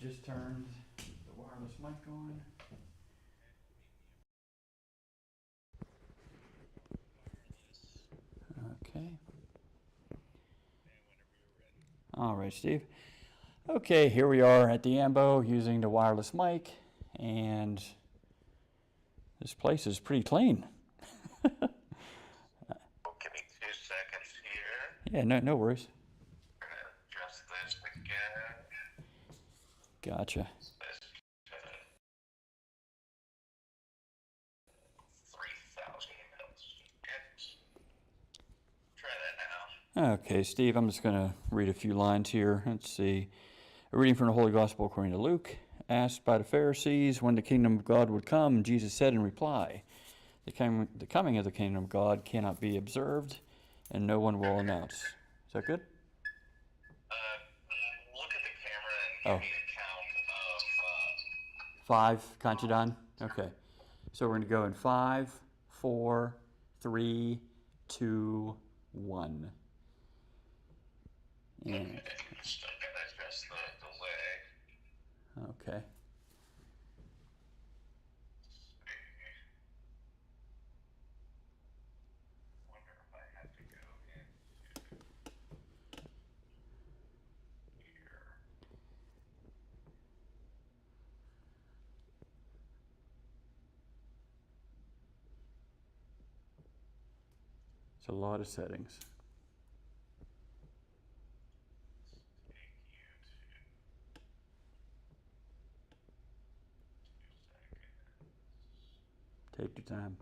just turned the wireless mic on. Okay. All right, Steve. Okay, here we are at the AMBO using the wireless mic, and this place is pretty clean. Give me 2 seconds here. Yeah, no worries. We're gonna adjust this again. Gotcha. This 3,000 mils. Try that now. Okay, Steve, I'm just going to read a few lines here. Let's see. A reading from the Holy Gospel according to Luke. Asked by the Pharisees when the kingdom of God would come, Jesus said in reply, the coming of the kingdom of God cannot be observed, and no one will announce. Is that good? Look at the camera and give me a count of... 5, count you down? Okay. So we're going to go in 5, 4, 3, 2, 1. And, Still gotta adjust the delay. okay. Wonder if I have to go into here. It's a lot of settings. Take you to 2 seconds. Take your time.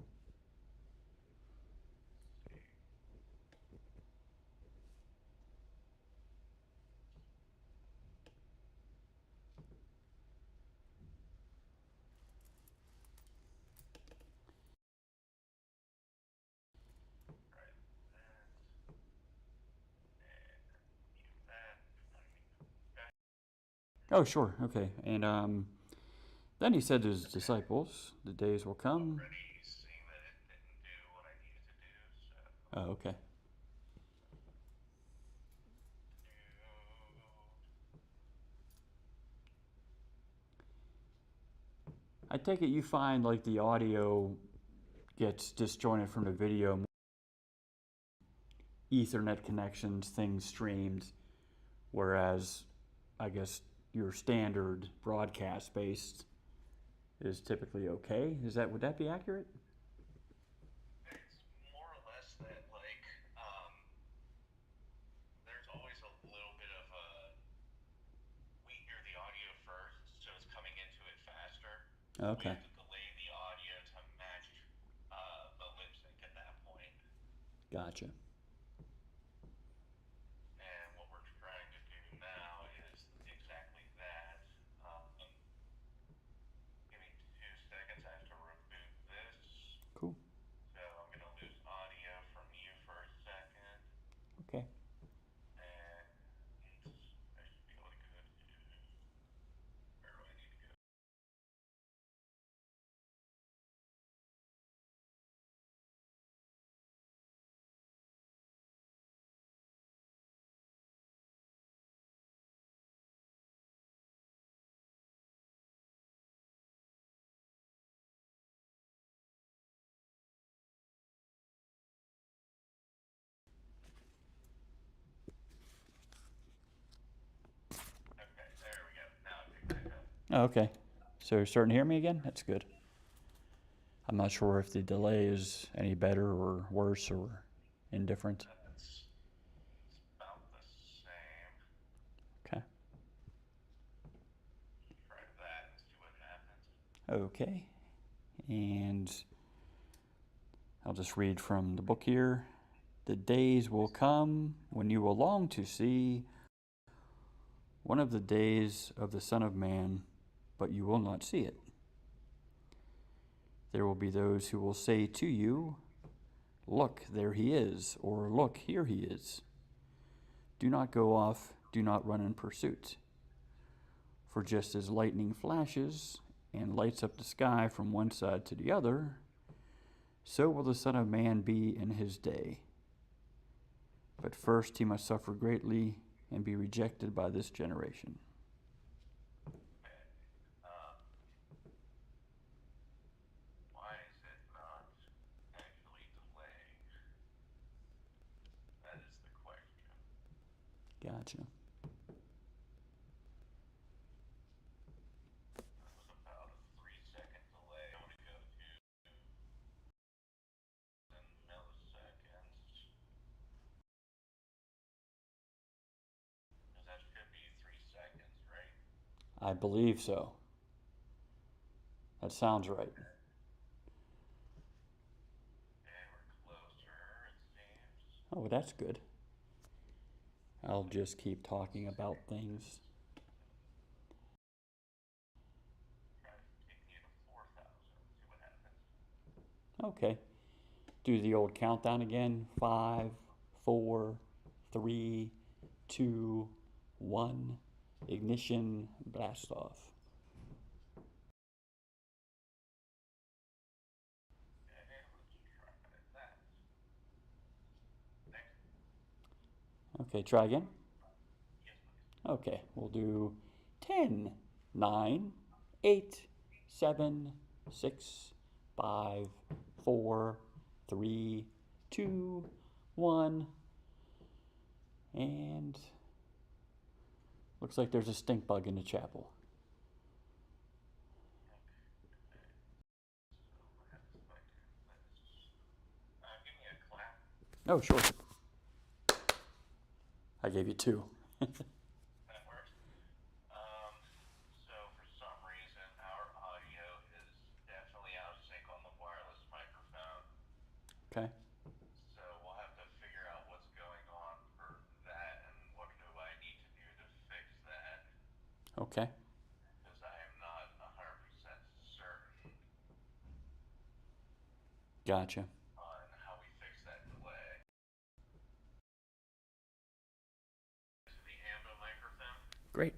Oh, sure. Okay. And then he said to his disciples, the days will come. Already seeing that it didn't do what I needed to do, so... Oh, okay. I take it you find like the audio gets disjointed from the video, Ethernet connections, things streamed, whereas I guess your standard broadcast based is typically okay. Would that be accurate? It's more or less that, like, there's always a little bit of we hear the audio first, so it's coming into it faster. Okay. We have to delay the audio to match the lip sync at that point. Gotcha. And what we're trying to do now is exactly that. Give me 2 seconds. I have to reboot this. Cool. So I'm going to lose audio from you for a second. Okay. And I should be able to go to... Where do I need to go? Okay, there we go. Now I picked that up. Oh, okay. So you're starting to hear me again? That's good. I'm not sure if the delay is any better or worse or indifferent. It's about the same. Okay. Try that and see what happens. Okay. And I'll just read from the book here. The days will come when you will long to see one of the days of the Son of Man, but you will not see it. There will be those who will say to you, look, there he is, or look, here he is. Do not go off, do not run in pursuit. For just as lightning flashes and lights up the sky from one side to the other, so will the Son of Man be in his day. But first he must suffer greatly and be rejected by this generation. Gotcha. That was about a 3 second delay. I want to go to milliseconds. Because that should be 3 seconds, right? I believe so. That sounds right. And we're closer, it seems. Oh, that's good. I'll just keep talking about things. Try taking you to 4,000. See what happens. Okay. Do the old countdown again. 5, 4, 3, 2, 1. Ignition, blast off. Okay, let's try that. Next. Okay, try again. Yes, please. Okay, we'll do 10, 9, 8, 7, 6, 5, 4, 3, 2, 1. And looks like there's a stink bug in the chapel. Give me a clap. Oh, sure. I gave you 2. That works. So for some reason, our audio is definitely out of sync on the wireless microphone. Okay. So we'll have to figure out what's going on for that and what do I need to do to fix that. Okay. Because I am not 100% certain Gotcha. on how we fix that delay. To the ambo microphone, Great.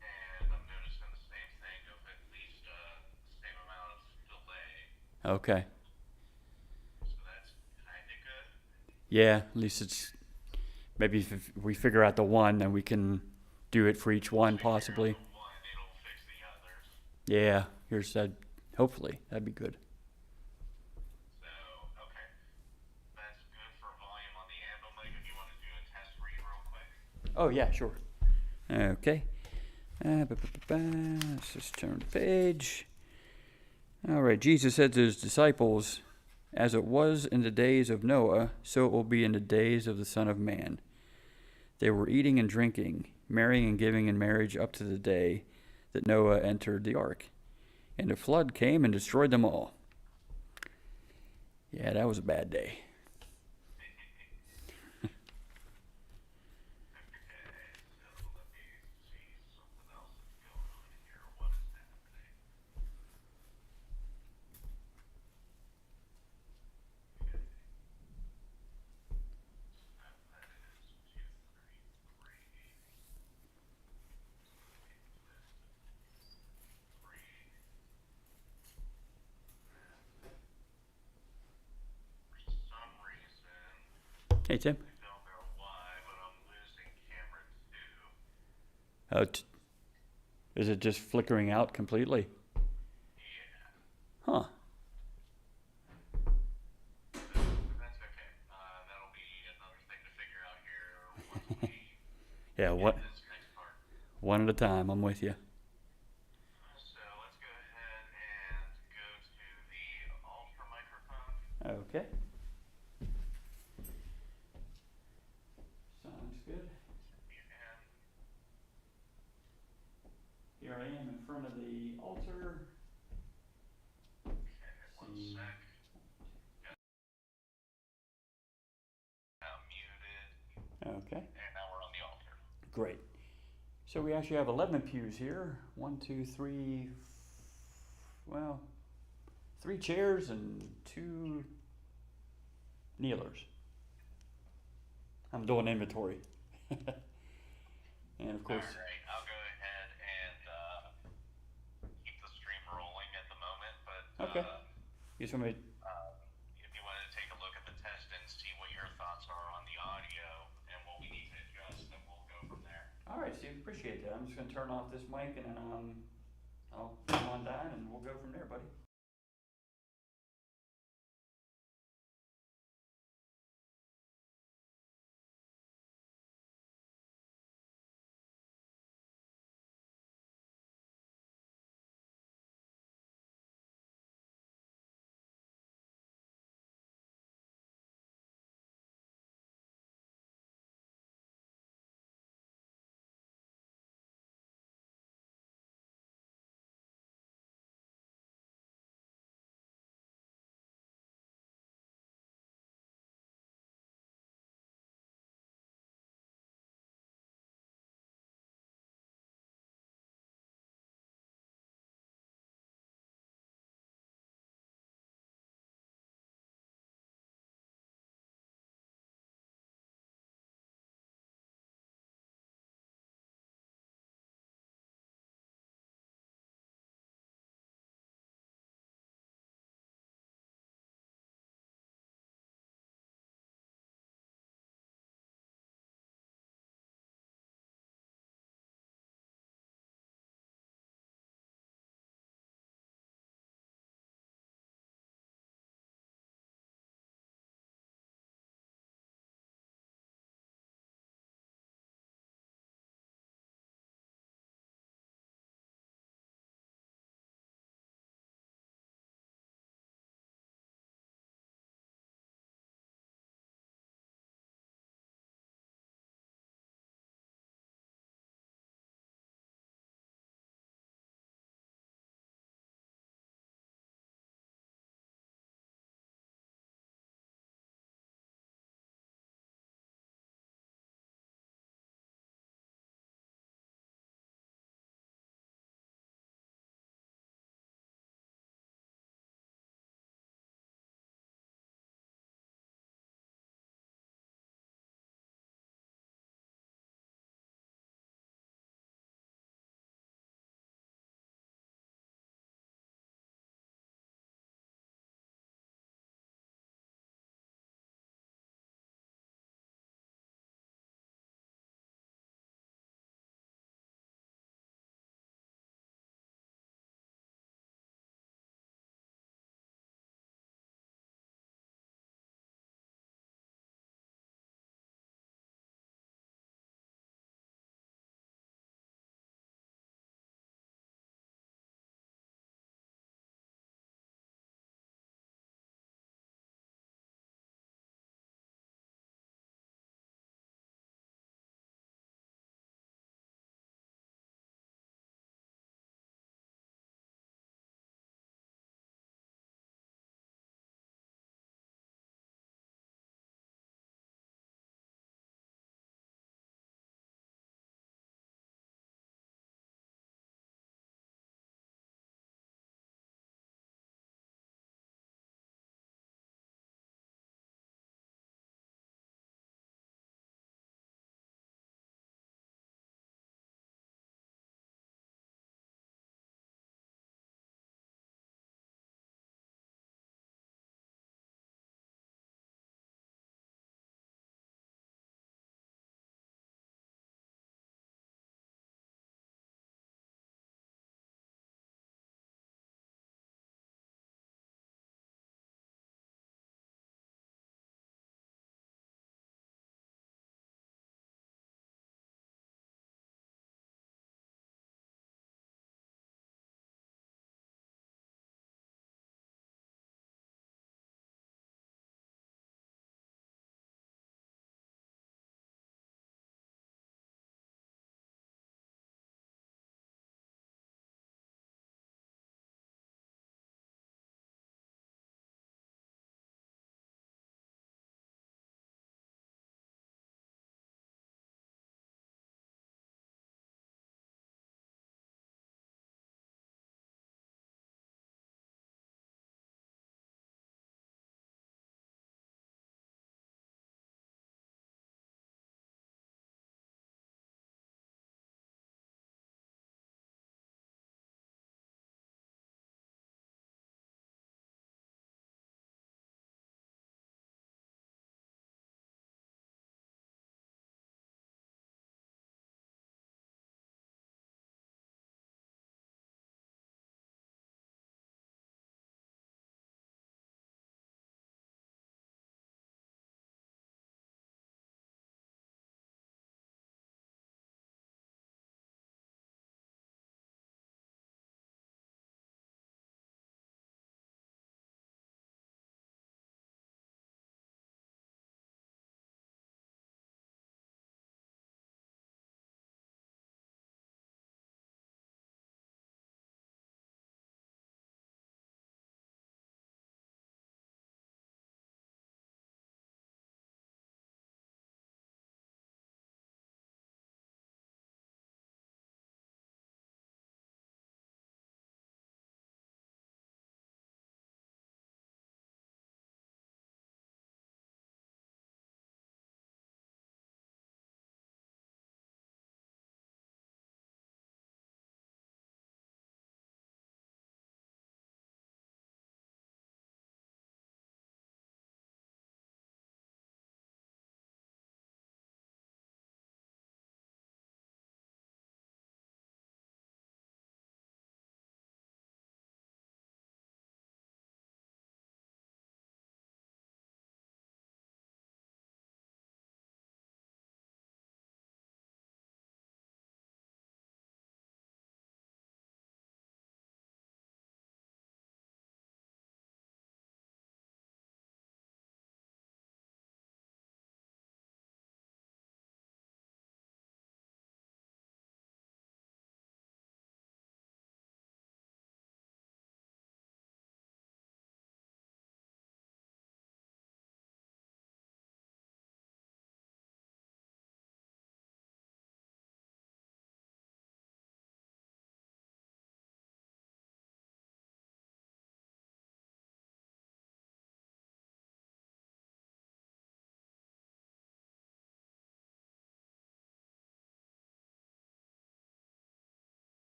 and I'm noticing the same thing of at least the same amount of delay. Okay. So that's kind of good. Yeah, at least it's maybe if we figure out the one, then we can do it for each one possibly. The one, it'll fix the others. Yeah, here's that. Hopefully, that'd be good. So, okay. That's good for volume on the ambo mic. If you want to do a test read real quick. Oh yeah, sure. Okay. Let's just turn the page. All right. Jesus said to his disciples, "As it was in the days of Noah, so it will be in the days of the Son of Man. They were eating and drinking, marrying and giving in marriage up to the day that Noah entered the ark. And the flood came and destroyed them all." Yeah, that was a bad day. Okay, so let me see something else that's going on here. What is happening? Okay. That is 233. For some reason, Hey, Tim. I don't know why, but I'm losing camera 2. Is it just flickering out completely? Yeah. Huh. That's okay. That'll be another thing to figure out here once we Yeah, get this next part. one at a time. I'm with you. So let's go ahead and go to the Ultra microphone. Okay. Sounds good. And Here I am in front of the altar. okay, one sec. Now muted. Okay. And now we're on the altar. Great. So we actually have 11 pews here. 1, 2, 3. Well, 3 chairs and 2 kneelers. I'm doing inventory. And of course. Alright, I'll go ahead and keep the stream rolling at the moment, but Okay. You just want me? if you want to take a look at the test and see what your thoughts are on the audio and what we need to adjust, then we'll go from there. All right, Steve. Appreciate that. I'm just gonna turn off this mic and then I'll come on down and we'll go from there, buddy.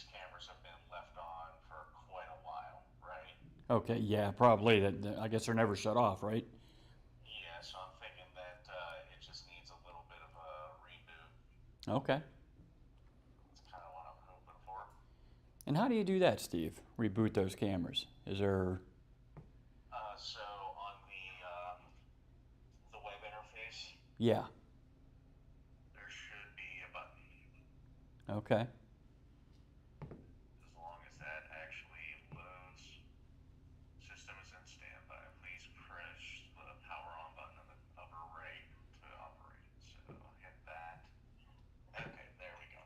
these cameras have been left on for quite a while, right? Okay, yeah, probably. I guess they're never shut off, right? Yeah, so I'm thinking that it just needs a little bit of a reboot. Okay. That's kind of what I'm hoping for. And how do you do that, Steve? Reboot those cameras? Is there? So on the web interface, Yeah. there should be a button. Okay. As long as that actually loads, system is in standby. Please press the power on button in the upper right to operate. So hit that. Okay, there we go.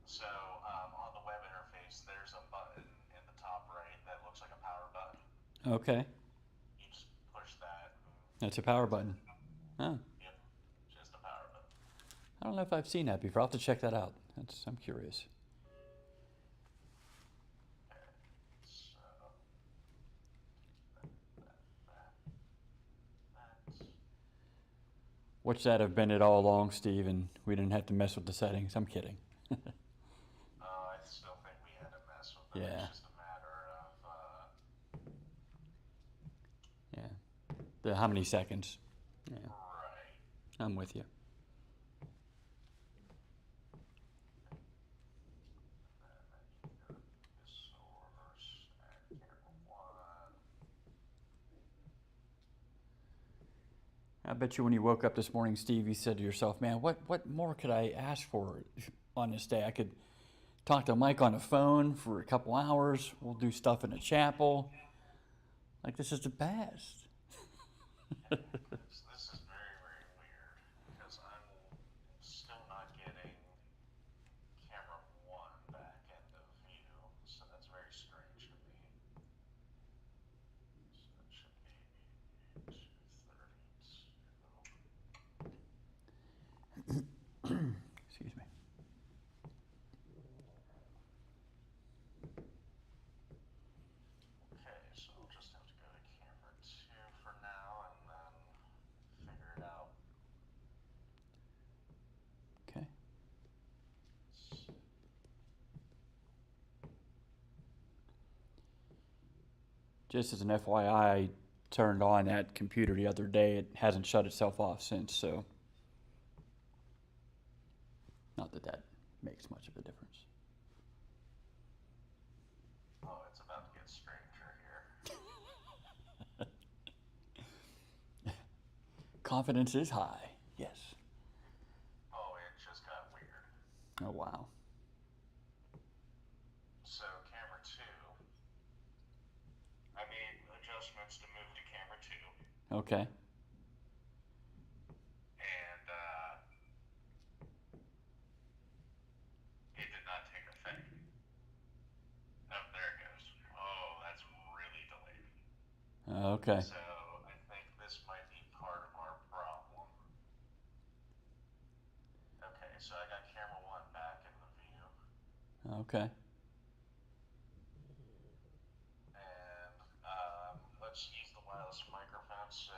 So on the web interface, there's a button in the top right that looks like a power button. Okay. You just push that. That's a power button. Oh. Yep, just a power button. I don't know if I've seen that before. I'll have to check that out. I'm curious. Okay, so that. What's that have been it all along, Steve, and we didn't have to mess with the settings? I'm kidding. I still think we had to mess with it. Yeah. It's just a matter of Yeah. How many seconds? Yeah. right. I'm with you. Source at camera 1. I bet you when you woke up this morning, Steve, you said to yourself, man, what more could I ask for on this day? I could talk to Mike on the phone for a couple hours. We'll do stuff in the chapel. Like, this is the best. This is very, very weird because I'm still not getting camera 1 back into view, so that's very strange to me. So it should be 232. Excuse me. Okay, so I'll just have to go to camera 2 for now and then figure it out. Okay. Just as an FYI, I turned on that computer the other day. It hasn't shut itself off since, so not that that makes much of a difference. Oh, it's about to get stranger here. Confidence is high. Yes. Oh, it just got weird. Oh, wow. So camera 2, I made adjustments to move to camera 2, Okay. and it did not take effect. Oh, there it goes. Oh, that's really delayed. Okay. So I think this might be part of our problem. Okay, so I got camera 1 back in the view, Okay. and let's use the wireless microphone. So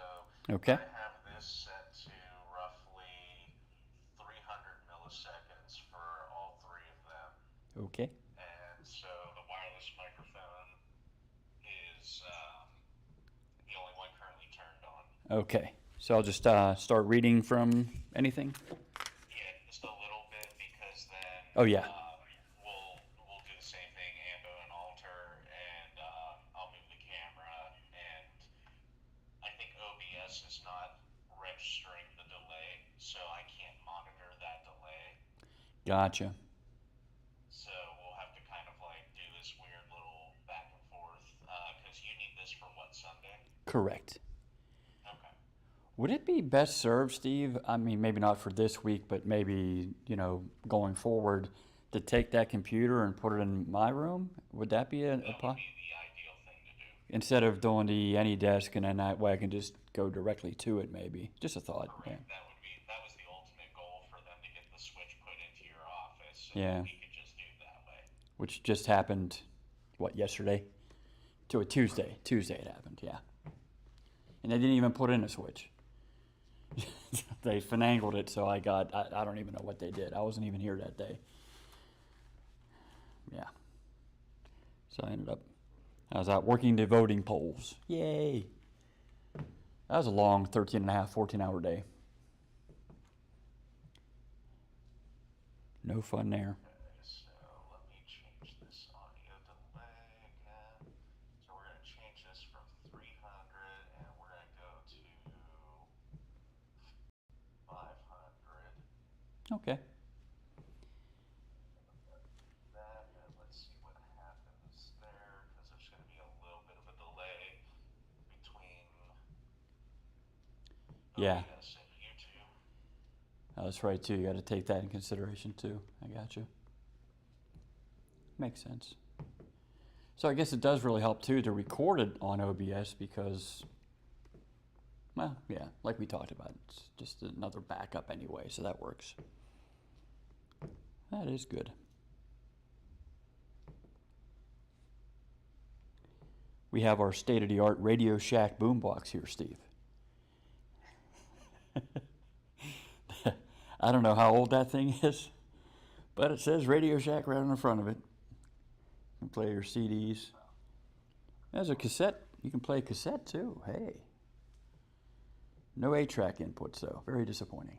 Okay. I have this set to roughly 300 milliseconds for all 3 of them. Okay. And so the wireless microphone is the only one currently turned on. Okay. So I'll just start reading from anything. Yeah, just a little bit because then Oh, yeah. we'll do the same thing, ambo and alter, and I'll move the camera, and I think OBS is not registering the delay, so I can't monitor that delay. Gotcha. So we'll have to kind of like do this weird little back and forth, because you need this for what, Sunday? Correct. Okay. Would it be best served, Steve? I mean, maybe not for this week, but maybe, going forward, to take that computer and put it in my room? Would that be That would be the ideal thing to do. instead of doing the AnyDesk, and then that way I can just go directly to it, maybe? Just a thought. Yeah. Correct. That was the ultimate goal for them to get the switch put into your office, so Yeah. we could just do it that way. Which just happened, yesterday? To a Tuesday. Tuesday it happened, yeah. And they didn't even put in a switch. They finagled it, so I don't even know what they did. I wasn't even here that day. yeah. So I ended up, I was out working the voting polls. Yay. That was a long 13 and a half, 14-hour day. No fun there. Okay, so let me change this audio delay again. So we're going to change this from 300 and we're going to go to 500. Okay. That, and let's see what happens there, because there's going to be a little bit of a delay between Yeah. OBS and YouTube. That's right, too. You got to take that in consideration, too. I got you. Makes sense. So I guess it does really help, too, to record it on OBS because, well, yeah, like we talked about, it's just another backup anyway, so that works. That is good. We have our state-of-the-art Radio Shack boombox here, Steve. I don't know how old that thing is, but it says Radio Shack right on the front of it. You can play your CDs. There's a cassette. You can play a cassette too. Hey. No 8-track inputs though. Very disappointing.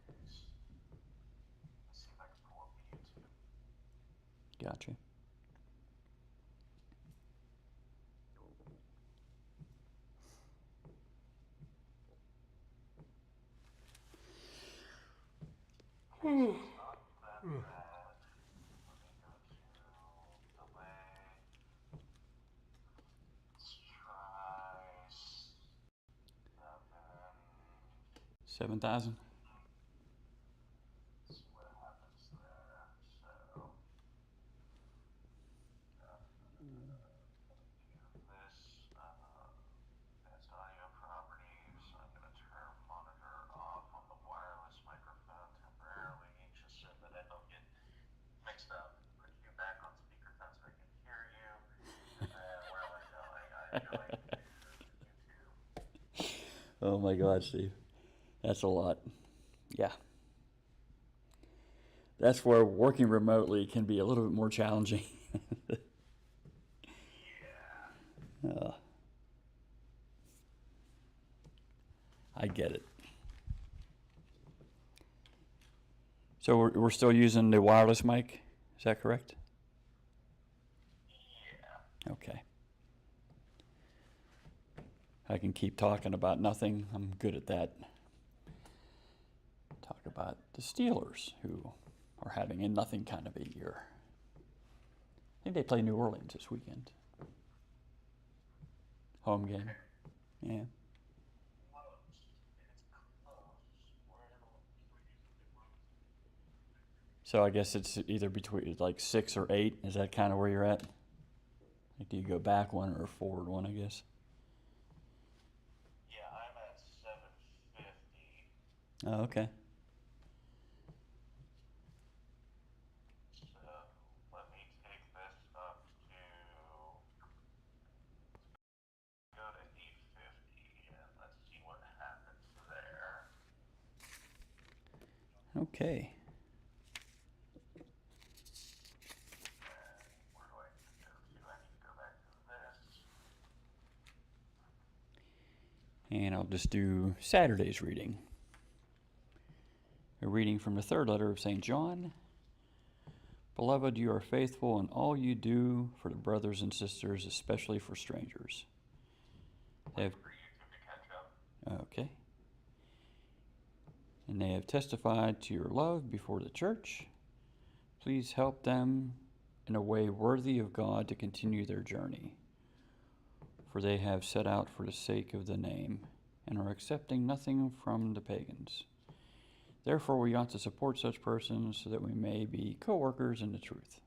Let's see if I can pull up the YouTube. Gotcha. Not that bad. Let me go to delay. Let's try 7,000. see what happens there. So, this, that's audio properties. I'm going to turn monitor off on the wireless microphone temporarily, just so that I don't get mixed up. Put you back on speakerphone so I can hear you. Where am I going? I'm going to YouTube. Oh my God, Steve. That's a lot. Yeah. That's where working remotely can be a little bit more challenging. Yeah. I get it. So we're still using the wireless mic? Is that correct? Yeah. Okay. I can keep talking about nothing. I'm good at that. Talk about the Steelers, who are having a nothing kind of a year. I think they play New Orleans this weekend. Home game. Yeah. So I guess it's either between like 6 or 8. Is that kind of where you're at? Like, do you go back one or forward one, I guess? Yeah, I'm at 750. Oh, okay. So let me take this up to go to 850 and let's see what happens there. Okay. And where do I need to go to? I need to go back to this. And I'll just do Saturday's reading. A reading from the third letter of St. John. Beloved, you are faithful in all you do for the brothers and sisters, especially for strangers. They have, For YouTube to catch up. okay. And they have testified to your love before the church. Please help them in a way worthy of God to continue their journey. For they have set out for the sake of the name and are accepting nothing from the pagans. Therefore, we ought to support such persons so that we may be co-workers in the truth.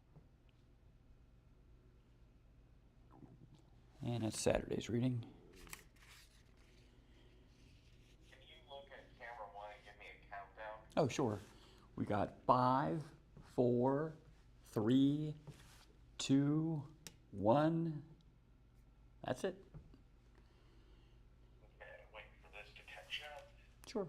And that's Saturday's reading. Can you look at camera 1 and give me a countdown? Oh, sure. We got 5, 4, 3, 2, 1. That's it. Okay, wait for this to catch up. Sure.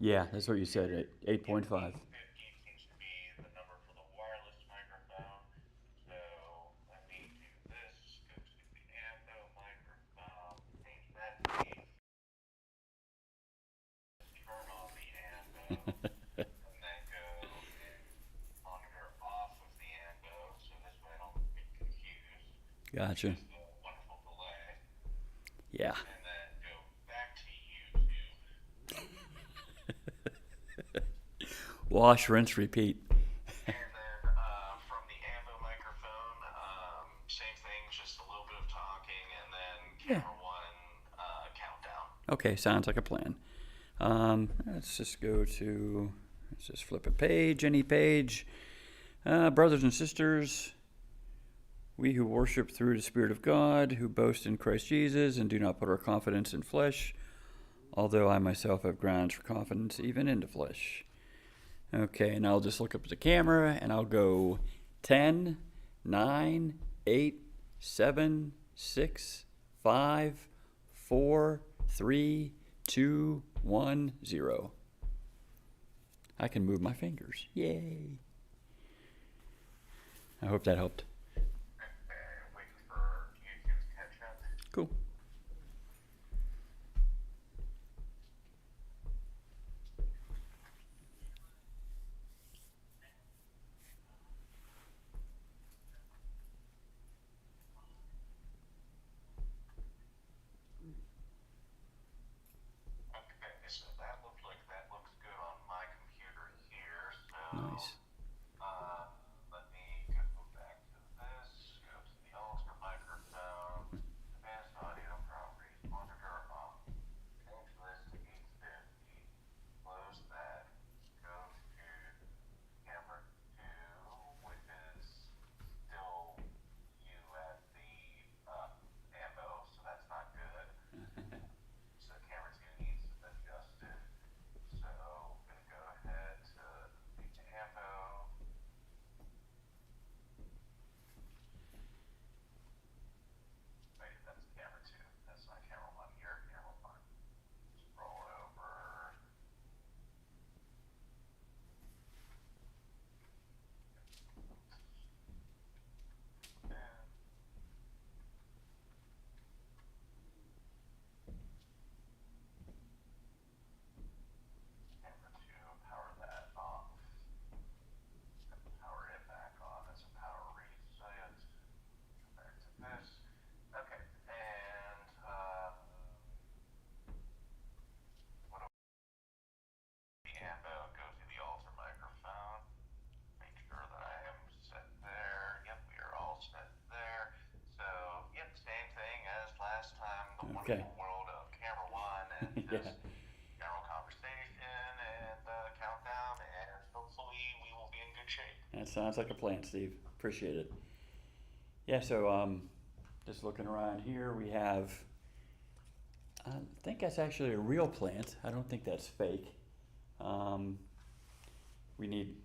Yeah, that's what you said, 8.5. 15 seems to be the number for the wireless microphone. So let me do this. Go to the Ambo microphone, change that to turn on the Ambo, and then go and monitor off of the Ambo, so this way I don't get confused. Gotcha. There's the wonderful delay, Yeah. and then go back to YouTube. Wash, rinse, repeat. And then from the Ambo microphone, same thing, just a little bit of talking, and then Yeah. camera one countdown. Okay, sounds like a plan. Let's just flip a page, any page. Brothers and sisters, we who worship through the Spirit of God, who boast in Christ Jesus, and do not put our confidence in flesh, although I myself have grounds for confidence even in the flesh. Okay, and I'll just look up at the camera, and I'll go 10, 9, 8, 7, 6, 5, 4, 3, 2, 1, 0. I can move my fingers. Yay. I hope that helped. Waiting for YouTube to catch up. Cool. Okay, so that looks good on my computer here. So Nice. let me go back to this. Go to the altar microphone, advanced audio properties, monitor off. Change this to 850. Close that. Go to camera 2, which is still you at the ammo, so that's not good. So camera 2 needs adjusted. So I'm gonna go ahead to the ammo. Wait, that's camera 2. That's not camera 1 here. Camera 1. Scroll over. And camera 2, power that off. And power it back on as a power reset. Go back to this. Okay, and what do the ammo? Go to the altar microphone. Make sure that I am set there. Yep, we are all set there. So, yep, same thing as last time. The Okay. wonderful world of camera 1 and Yeah. just general conversation and countdown, and hopefully we will be in good shape. That sounds like a plan, Steve. Appreciate it. Yeah, so just looking around here, we have, I think that's actually a real plant. I don't think that's fake. We need,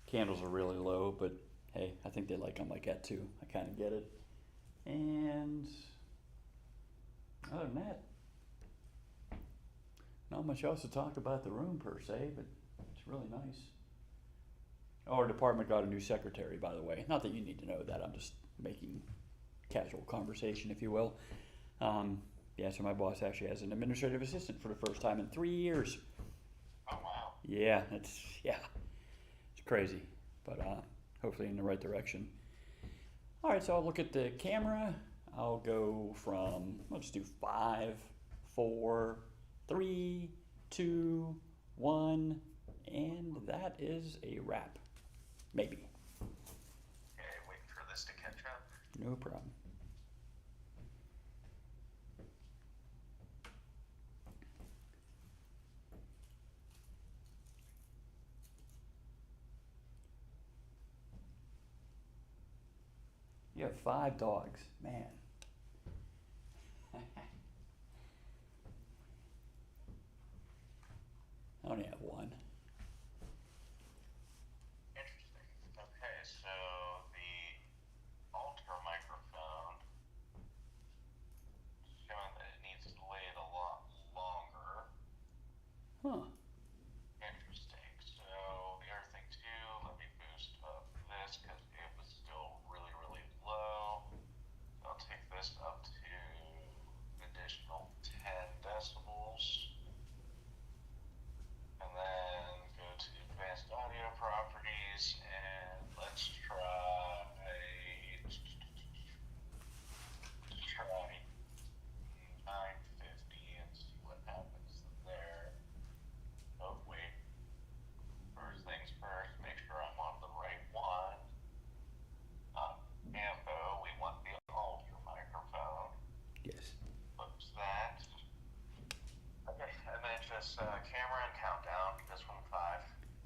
candles are really low, but hey, I think they like them like that too. I kind of get it. And other than that, not much else to talk about the room per se, but it's really nice. Oh, our department got a new secretary, by the way. Not that you need to know that. I'm just making casual conversation, if you will. Yeah, so my boss actually has an administrative assistant for the first time in 3 years. Oh, wow. Yeah, it's crazy, but hopefully in the right direction. All right, so I'll look at the camera. I'll go from, let's do 5, 4, 3, 2, 1, and that is a wrap. Maybe. Okay, waiting for this to catch up. No problem. You have 5 dogs, man. I only have 1. Interesting. Okay, so the altar microphone is showing that it needs to lay it a lot longer. Huh.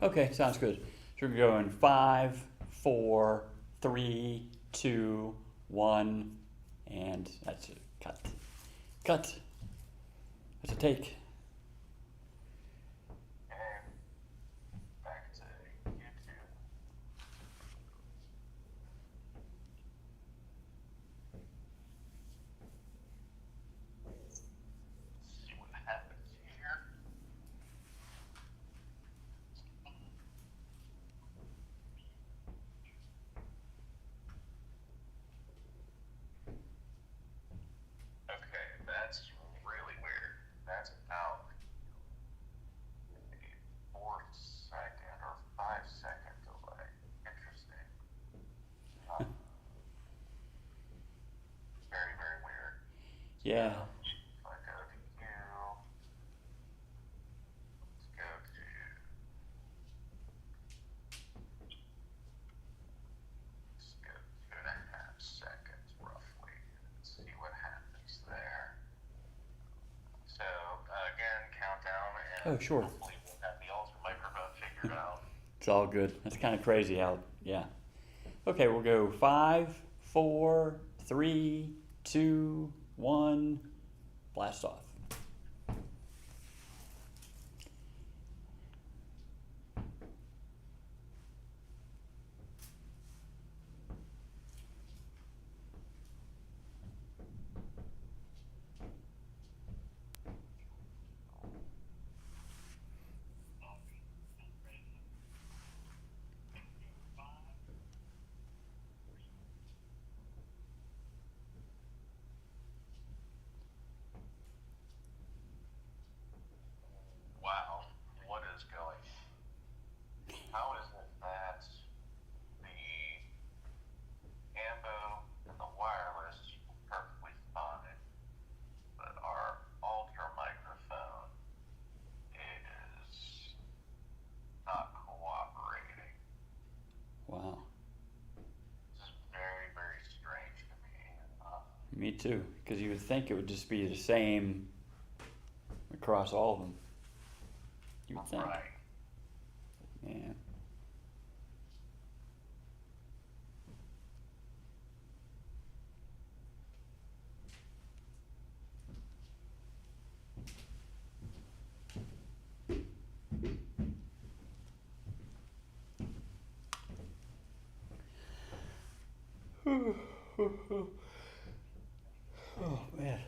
Okay, sounds good. So we're going 5, 4, 3, 2, 1, and that's it. Cut. Cut. That's a take. And back to YouTube. See what happens here. Okay, that's really weird. That's about a 4 second or 5 second delay. Interesting. Uh, very, very weird. Yeah. If I go to you, let's go to, let's go 2.5 seconds roughly. Let's see what happens there. So again, countdown, and Oh, sure. hopefully we'll have the alter microphone figured out. It's all good. That's kind of crazy how, yeah. Okay, we'll go 5, 4, 3, 2, 1, blast off. Wow, what is going? How is it that the ambo and the wireless are perfectly fine, but our alter microphone is not cooperating? Wow. This is very, very strange to me. Me too, because you would think it would just be the same across all of them. You would think. Right. Yeah. Oh man.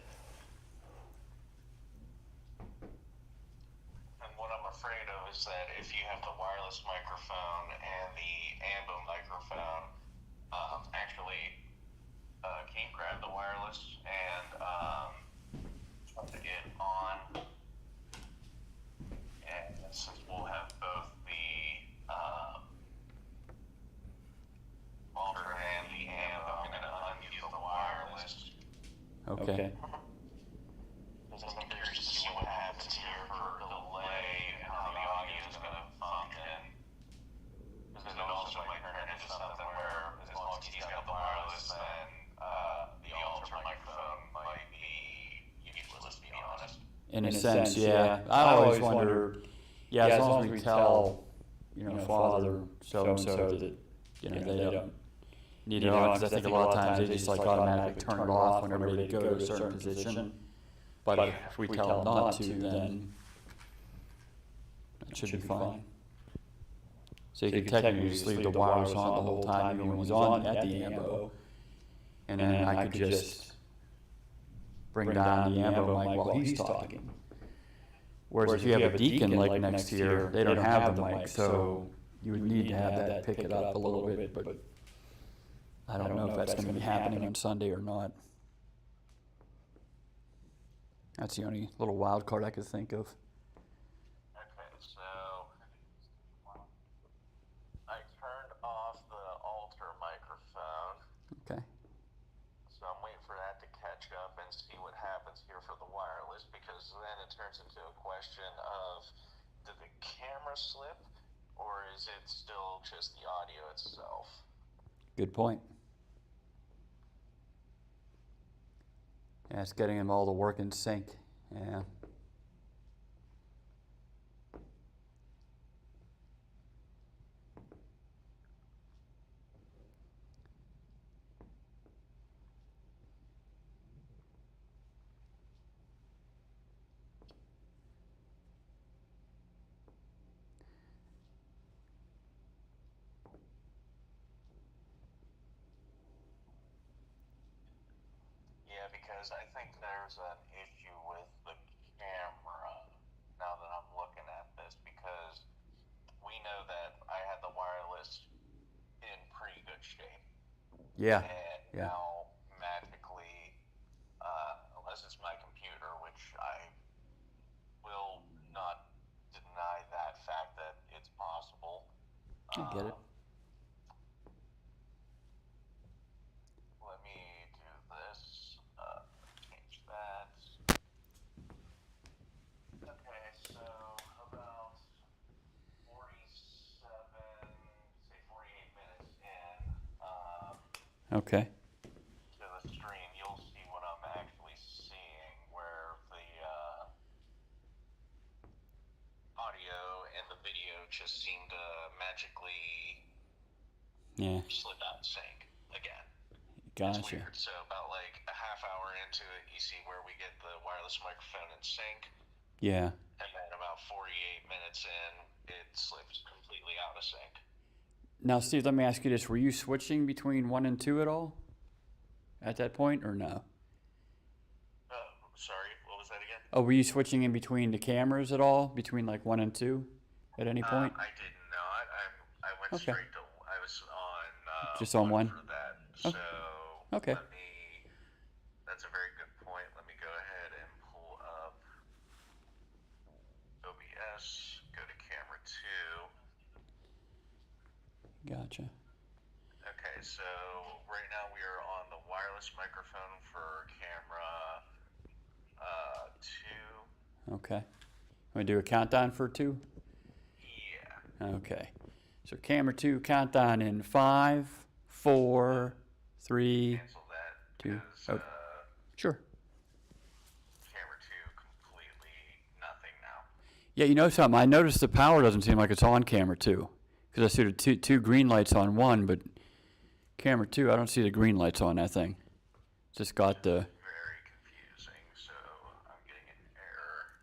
And what I'm afraid of is that if you have the wireless microphone and the ambo microphone, actually can grab the wireless and try to get on. And since we'll have both the alter and the ambo, I'm going to unmute the wireless. Okay. Because I'm curious to see what happens here for delay and how the audio is going to function. Because it also might turn into something where, as long as he's got the wireless, then the alter microphone might be useless, to be honest. In a sense, yeah. I always wonder, yeah, as long as we tell, father so-and-so that, they don't need it on, because I think a lot of times they just like automatically turn it off when they're ready to go to a certain position. But if we tell them not to, then that should be fine. So you could technically just leave the wireless on the whole time, even when he's on at the ambo. And then I could just bring down the ambo mic while he's talking. Whereas if you have a deacon like next to you, they don't have the mic, so you would need to have that pick it up a little bit, but I don't know if that's going to be happening on Sunday or not. That's the only little wild card I could think of. Okay, so I turned off the alter microphone. Okay. So I'm waiting for that to catch up and see what happens here for the wireless, because then it turns into a question of, did the camera slip, or is it still just the audio itself? Good point. Yeah, it's getting them all to work in sync. Yeah. because I think there's an issue with the camera now that I'm looking at this, because we know that I had the wireless in pretty good shape, Yeah. and Yeah. now magically, unless it's my computer, which I will not deny that fact that it's possible. I get it. Let me do this. Change that. Okay, so about 47, say 48 minutes in Okay. to the stream, you'll see what I'm actually seeing, where the audio and the video just seem to magically Yeah. slip out of sync again. It's Gotcha. weird. So about like a half hour into it, you see where we get the wireless microphone in sync, Yeah. and then about 48 minutes in, it slips completely out of sync. Now, Steve, let me ask you this: were you switching between 1 and 2 at all at that point, or no? Sorry, what was that again? Oh, were you switching in between the cameras at all, between like 1 and 2, at any point? I did not. I went Okay. straight to. I was on. Just on one? for that. Okay. So Okay. let me. That's a very good point. Let me go ahead and pull up OBS. Go to camera 2. Gotcha. Okay, so right now we are on the wireless microphone for camera 2. Okay. Want to do a countdown for 2? Yeah. Okay. So camera 2, countdown in 5, 4, 3. Cancel that. 2. Because, Okay. Sure. camera 2 completely nothing now. Yeah, you know something? I noticed the power doesn't seem like it's on camera 2. Because I see the two green lights on 1, but camera 2, I don't see the green lights on that thing. It's just got the... Very confusing, so I'm getting an error.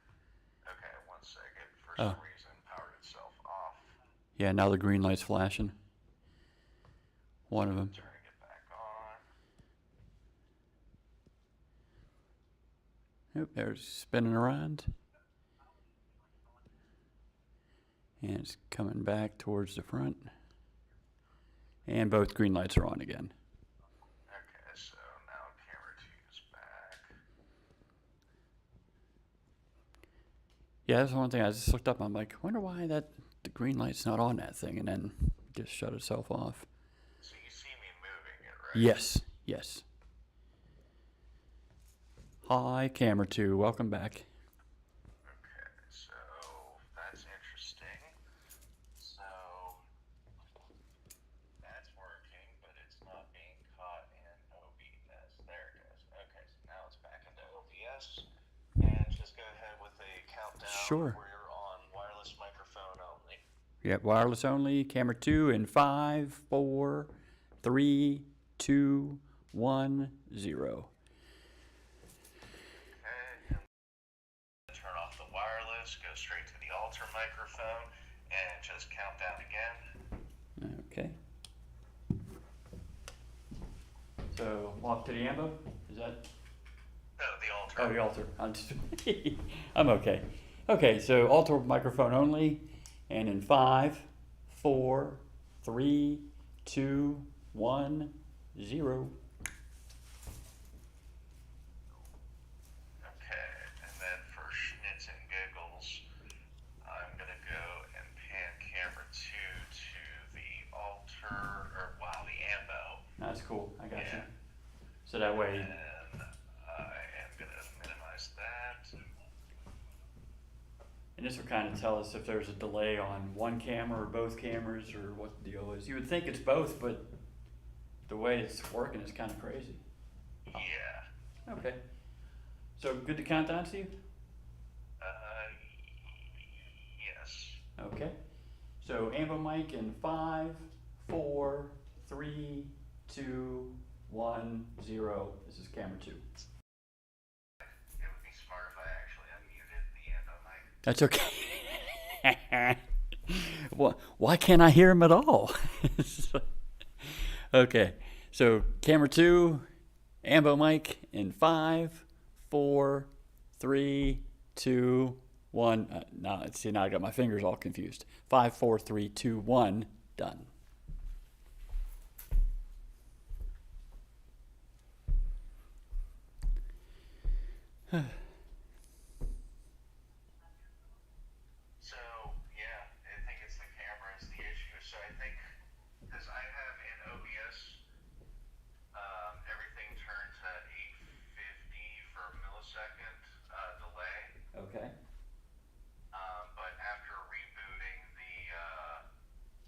Okay, 1 second. For Oh. some reason, powered itself off. Yeah, now the green light's flashing. One of them. Turning it back on. Oop, there's spinning around. And it's coming back towards the front. And both green lights are on again. Okay, so now camera 2 is back. Yeah, that's the one thing I just looked up. I'm like, wonder why the green light's not on that thing, and then just shut itself off. So you see me moving it, right? Yes, yes. Hi, camera 2. Welcome back. Okay, so that's interesting. So that's working, but it's not being caught in OBS. There it is. Okay, so now it's back into OBS. And just go ahead with a countdown. Sure. We're on wireless microphone only. Yep, wireless only. Camera 2 in 5, 4, 3, 2, 1, 0. Okay, and turn off the wireless, go straight to the altar microphone, and just count down again. Okay. So, walk to the ambo? Is that... No, the altar. Oh, the altar. I'm okay. Okay, so altar microphone only. And in 5, 4, 3, 2, 1, 0. Okay, and then for schnitz and giggles, I'm gonna go and pan camera 2 to the altar, or wow, the ambo. That's cool. I got you. Yeah. So that way, And I am gonna minimize that. and this will kind of tell us if there's a delay on one camera or both cameras or what the deal is. You would think it's both, but the way it's working is kind of crazy. Yeah. Okay. So good to count down, Steve? Yes. Okay. So ambo mic in 5, 4, 3, 2, 1, 0. This is camera 2. It would be smart if I actually unmuted the ambo mic. That's okay. Why can't I hear him at all? Okay. So camera 2 Ambo Mike in 5, 4, 3, 2, 1. Now, see, now I got my fingers all confused. 5, 4, 3, 2, 1. Done. So, yeah, I think it's the camera is the issue. So I think, because I have in OBS, everything turned to 850 for millisecond delay. Okay. But after rebooting the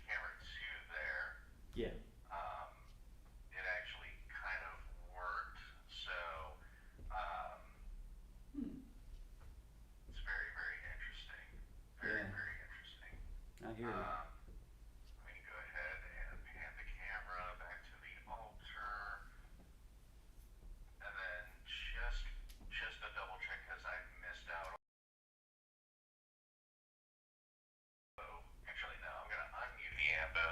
camera 2 there, Yeah. it actually kind of worked. So it's very, very interesting. Very, Yeah. very interesting. I hear you. Let me go ahead and pan the camera back to the altar, and then just to double check because I missed out. Actually, no, I'm gonna unmute the ambo,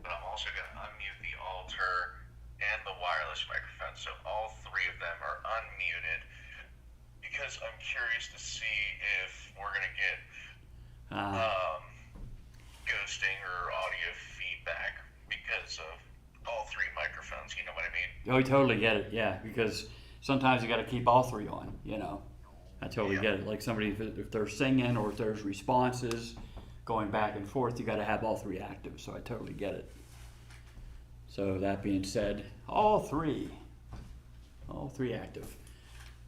but I'm also gonna unmute the altar and the wireless microphone, so all 3 of them are unmuted because I'm curious to see if we're gonna get ghosting or audio feedback because of all 3 microphones. You know what I mean? Oh, you totally get it. Yeah, because sometimes you got to keep all 3 on. I totally Yeah. get it. Like somebody, if they're singing or if there's responses going back and forth, you got to have all 3 active. So I totally get it. So that being said, all 3 active.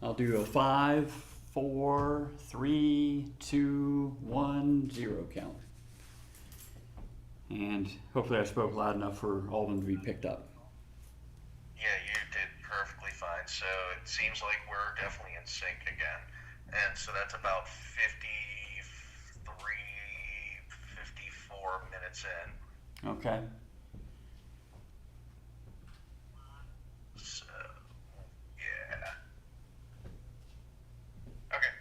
I'll do a 5, 4, 3, 2, 1, 0 count. And hopefully I spoke loud enough for all of them to be picked up. Yeah, you did perfectly fine. So it seems like we're definitely in sync again. And so that's about 53, 54 minutes in. Okay. So, yeah. Okay.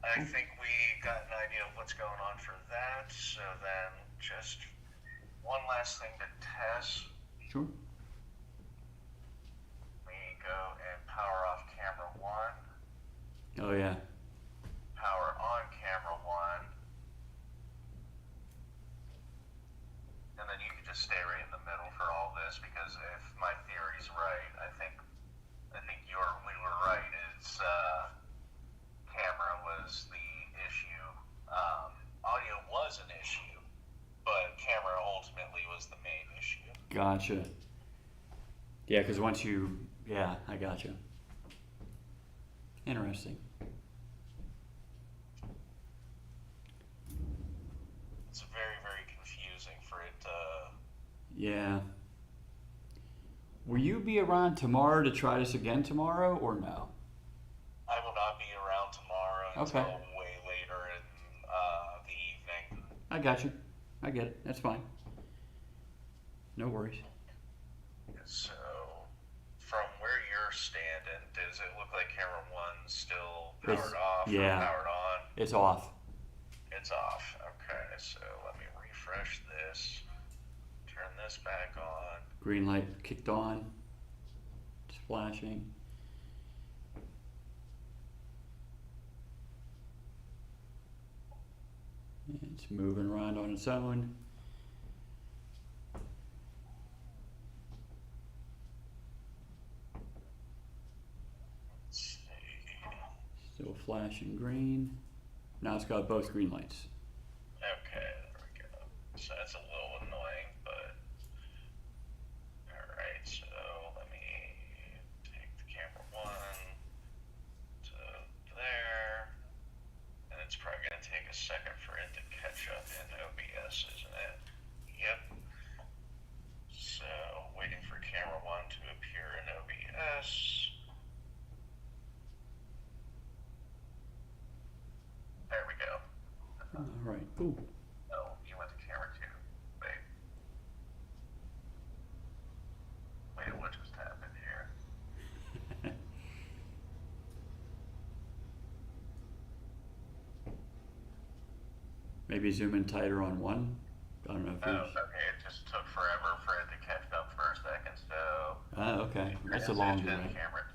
I think we got an idea of what's going on for that. So then just one last thing to test. Sure. We go and power off camera 1, Oh yeah. power on camera 1, and then you can just stay right in the middle for all this because if my theory's right, I think we were right. It's camera was the issue. Audio was an issue, but camera ultimately was the main issue. Gotcha. Yeah, because I gotcha. Interesting. It's very, very confusing for it to. Yeah. Will you be around tomorrow to try this again tomorrow or no? I will not be around tomorrow Okay. until way later in the evening. I got you. I get it. That's fine. No worries. So, from where you're standing, does it look like camera 1's still powered It's- off yeah. or powered on? It's off. It's off. Okay, so let me refresh this. Turn this back on. Green light kicked on. It's flashing. It's moving around on its own. Let's see. Still flashing green. Now it's got both green lights. Okay, there we go. So that's a little annoying, but alright, so let me take the camera 1 to there, and it's probably going to take a second for it to catch up in OBS, isn't it? Yep. So, waiting for camera 1 to appear in OBS. There we go. All right. Ooh. Oh, you went to camera 2. Wait. Wait, what just happened here? Maybe zoom in tighter on one. I don't know if Oh, it's. okay, it just took forever for it to catch up for a second, so. Ah, okay. That's a Zoom long in delay. camera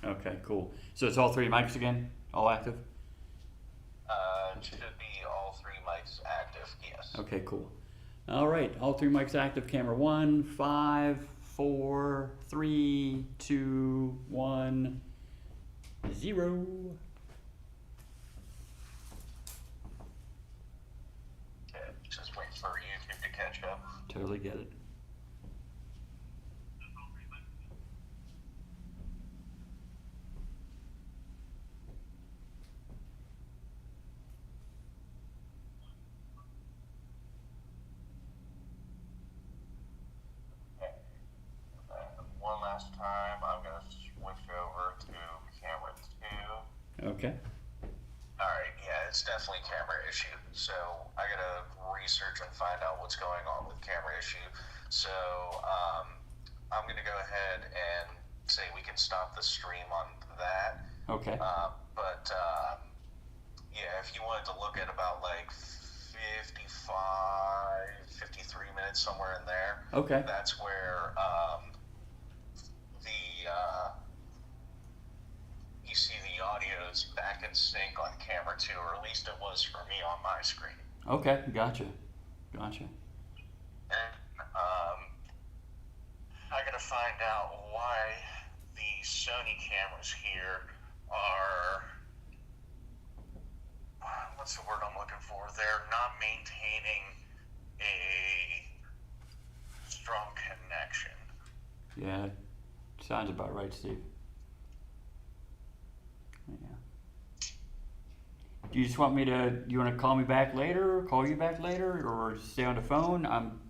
Okay, cool. So it's all three mics again? All active? Should be all three mics active, yes. Okay, cool. All right, all three mics active. Camera 1, 5, 4, 3, 2, 1, 0. Okay, just wait for YouTube to catch up. Totally get it. One last time, I'm going to switch over to camera 2. Okay. Alright, yeah, it's definitely camera issue. So I gotta research and find out what's going on with camera issue. So I'm gonna go ahead and say we can stop the stream on that. Okay. But yeah, if you wanted to look at about like 55, 53 minutes, somewhere in there, Okay. that's where you see the audio's back in sync on camera 2, or at least it was for me on my screen. Okay, gotcha. Gotcha. And I gotta find out why the Sony cameras here are, what's the word I'm looking for? They're not maintaining a strong connection. Yeah, sounds about right, Steve. Yeah. Do you just want me to, you want to call me back later, call you back later, or stay on the phone?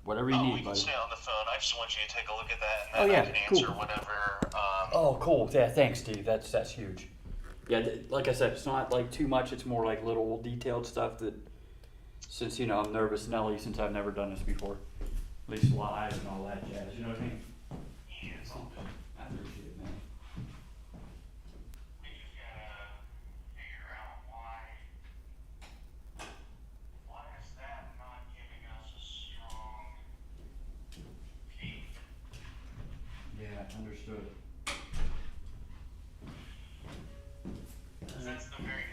Whatever you We need, can buddy. stay on the phone. I just want you to take a look at that, Oh, and then yeah, I can cool. answer whatever. Oh, cool. Yeah, thanks, Steve. That's huge. Yeah, like I said, it's not like too much. It's more like little detailed stuff that, since, you know, I'm nervous Nelly, since I've never done this before, at least live and all that jazz. You know what I mean? Yeah, it's all good. I appreciate it, man. We just gotta figure out why is that not giving us a strong peak? Yeah, understood. That's the very